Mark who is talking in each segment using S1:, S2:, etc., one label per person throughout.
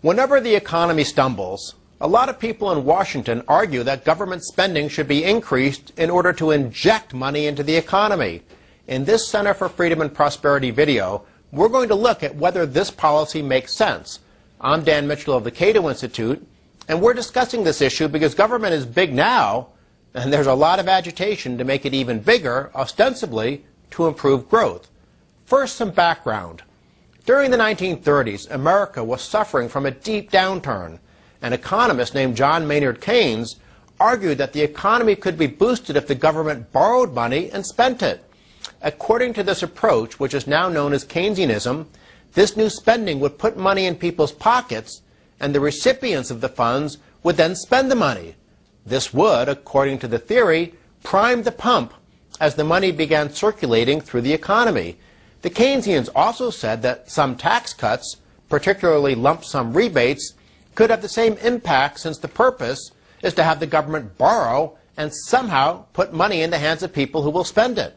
S1: Whenever the economy stumbles, a lot of people in Washington argue that government spending should be increased in order to inject money into the economy. In this Center for Freedom and Prosperity video, we're going to look at whether this policy makes sense. I'm Dan Mitchell of the Cato Institute, and we're discussing this issue because government is big now, and there's a lot of agitation to make it even bigger, ostensibly to improve growth. First, some background. During the 1930s, America was suffering from a deep downturn. An economist named John Maynard Keynes argued that the economy could be boosted if the government borrowed money and spent it. According to this approach, which is now known as Keynesianism, this new spending would put money in people's pockets, and the recipients of the funds would then spend the money. This would, according to the theory, prime the pump as the money began circulating through the economy. The Keynesians also said that some tax cuts, particularly lump sum rebates, could have the same impact since the purpose is to have the government borrow and somehow put money in the hands of people who will spend it.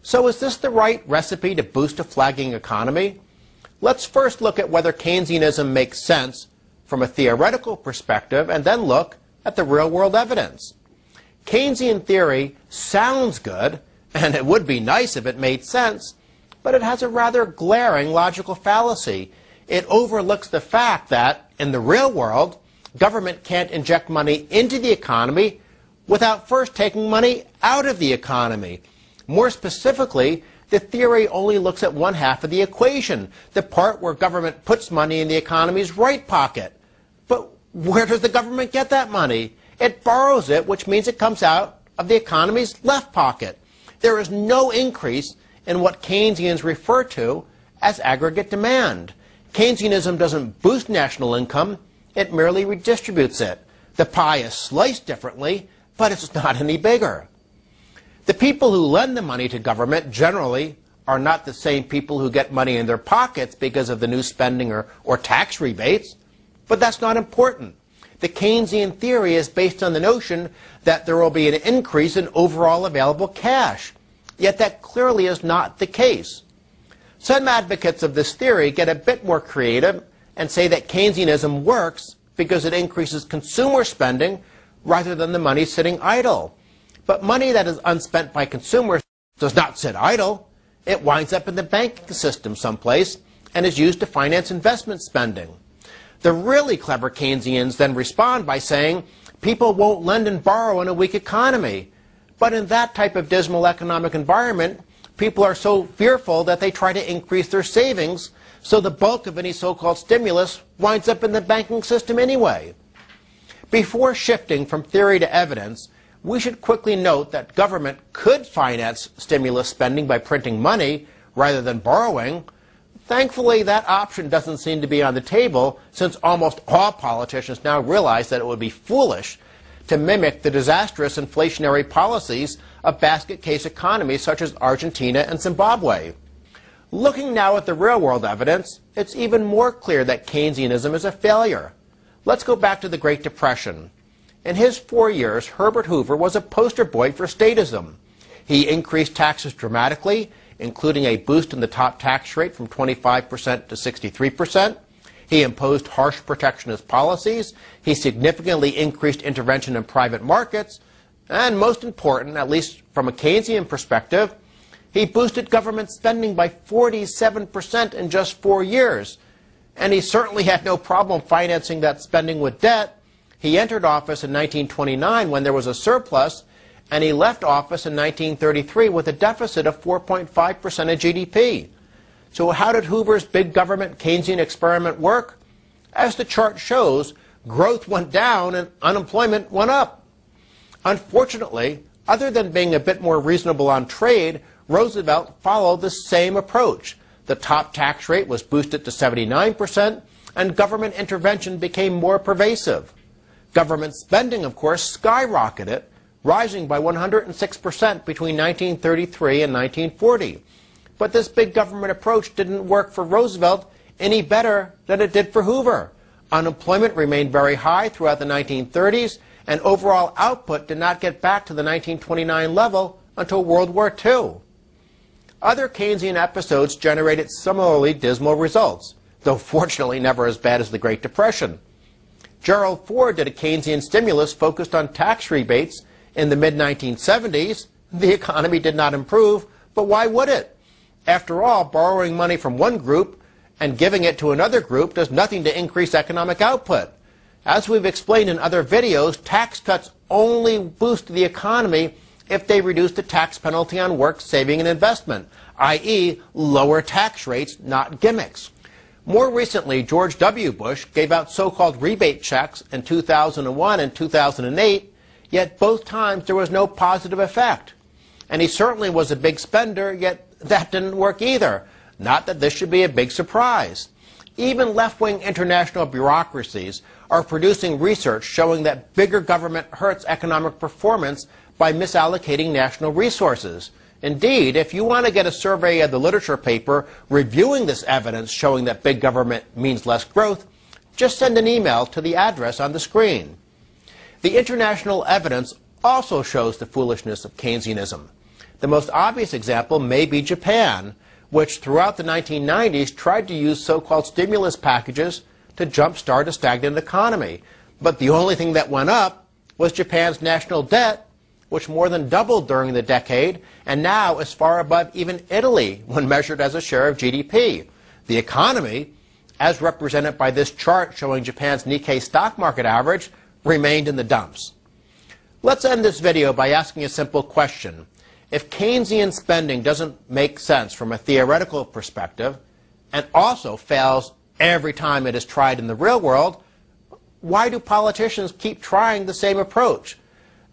S1: So is this the right recipe to boost a flagging economy? Let's first look at whether Keynesianism makes sense from a theoretical perspective and then look at the real-world evidence. Keynesian theory sounds good, and it would be nice if it made sense, but it has a rather glaring logical fallacy. It overlooks the fact that, in the real world, government can't inject money into the economy without first taking money out of the economy. More specifically, the theory only looks at one half of the equation, the part where government puts money in the economy's right pocket. But where does the government get that money? It borrows it, which means it comes out of the economy's left pocket. There is no increase in what Keynesians refer to as aggregate demand. Keynesianism doesn't boost national income, it merely redistributes it. The pie is sliced differently, but it's not any bigger. The people who lend the money to government generally are not the same people who get money in their pockets because of the new spending or tax rebates, but that's not important. The Keynesian theory is based on the notion that there will be an increase in overall available cash. Yet that clearly is not the case. Some advocates of this theory get a bit more creative and say that Keynesianism works because it increases consumer spending rather than the money sitting idle. But money that is unspent by consumers does not sit idle. It winds up in the banking system someplace and is used to finance investment spending. The really clever Keynesians then respond by saying people won't lend and borrow in a weak economy. But in that type of dismal economic environment, people are so fearful that they try to increase their savings, so the bulk of any so-called stimulus winds up in the banking system anyway. Before shifting from theory to evidence, we should quickly note that government could finance stimulus spending by printing money rather than borrowing. Thankfully, that option doesn't seem to be on the table, since almost all politicians now realize that it would be foolish to mimic the disastrous inflationary policies of basket case economies such as Argentina and Zimbabwe. Looking now at the real-world evidence, it's even more clear that Keynesianism is a failure. Let's go back to the Great Depression. In his 4 years, Herbert Hoover was a poster boy for statism. He increased taxes dramatically, including a boost in the top tax rate from 25% to 63%. He imposed harsh protectionist policies. He significantly increased intervention in private markets. And most important, at least from a Keynesian perspective, he boosted government spending by 47% in just 4 years. And he certainly had no problem financing that spending with debt. He entered office in 1929 when there was a surplus, and he left office in 1933 with a deficit of 4.5% of GDP. So how did Hoover's big government Keynesian experiment work? As the chart shows, growth went down and unemployment went up. Unfortunately, other than being a bit more reasonable on trade, Roosevelt followed the same approach. The top tax rate was boosted to 79%, and government intervention became more pervasive. Government spending, of course, skyrocketed, rising by 106% between 1933 and 1940. But this big government approach didn't work for Roosevelt any better than it did for Hoover. Unemployment remained very high throughout the 1930s, and overall output did not get back to the 1929 level until World War II. Other Keynesian episodes generated similarly dismal results. though fortunately never as bad as the Great Depression. Gerald Ford did a Keynesian stimulus focused on tax rebates in the mid-1970s. The economy did not improve, but why would it? After all, borrowing money from one group and giving it to another group does nothing to increase economic output. As we've explained in other videos, tax cuts only boost the economy if they reduce the tax penalty on work, saving, and investment, i.e., lower tax rates, not gimmicks. More recently, George W. Bush gave out so-called rebate checks in 2001 and 2008, yet both times there was no positive effect. And he certainly was a big spender, yet that didn't work either. Not that this should be a big surprise. Even left-wing international bureaucracies are producing research showing that bigger government hurts economic performance by misallocating national resources. Indeed, if you want to get a survey of the literature paper reviewing this evidence showing that big government means less growth, just send an email to the address on the screen. The international evidence also shows the foolishness of Keynesianism. The most obvious example may be Japan, which throughout the 1990s tried to use so-called stimulus packages to jumpstart a stagnant economy. But the only thing that went up was Japan's national debt, which more than doubled during the decade, and now is far above even Italy when measured as a share of GDP. The economy, as represented by this chart showing Japan's Nikkei stock market average, remained in the dumps. Let's end this video by asking a simple question. If Keynesian spending doesn't make sense from a theoretical perspective, and also fails every time it is tried in the real world, why do politicians keep trying the same approach?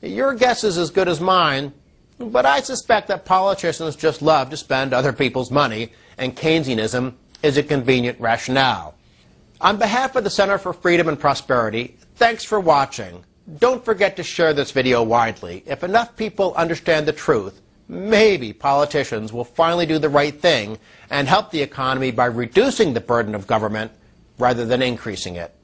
S1: Your guess is as good as mine, but I suspect that politicians just love to spend other people's money, and Keynesianism is a convenient rationale. On behalf of the Center for Freedom and Prosperity, thanks for watching. Don't forget to share this video widely. If enough people understand the truth, maybe politicians will finally do the right thing and help the economy by reducing the burden of government rather than increasing it.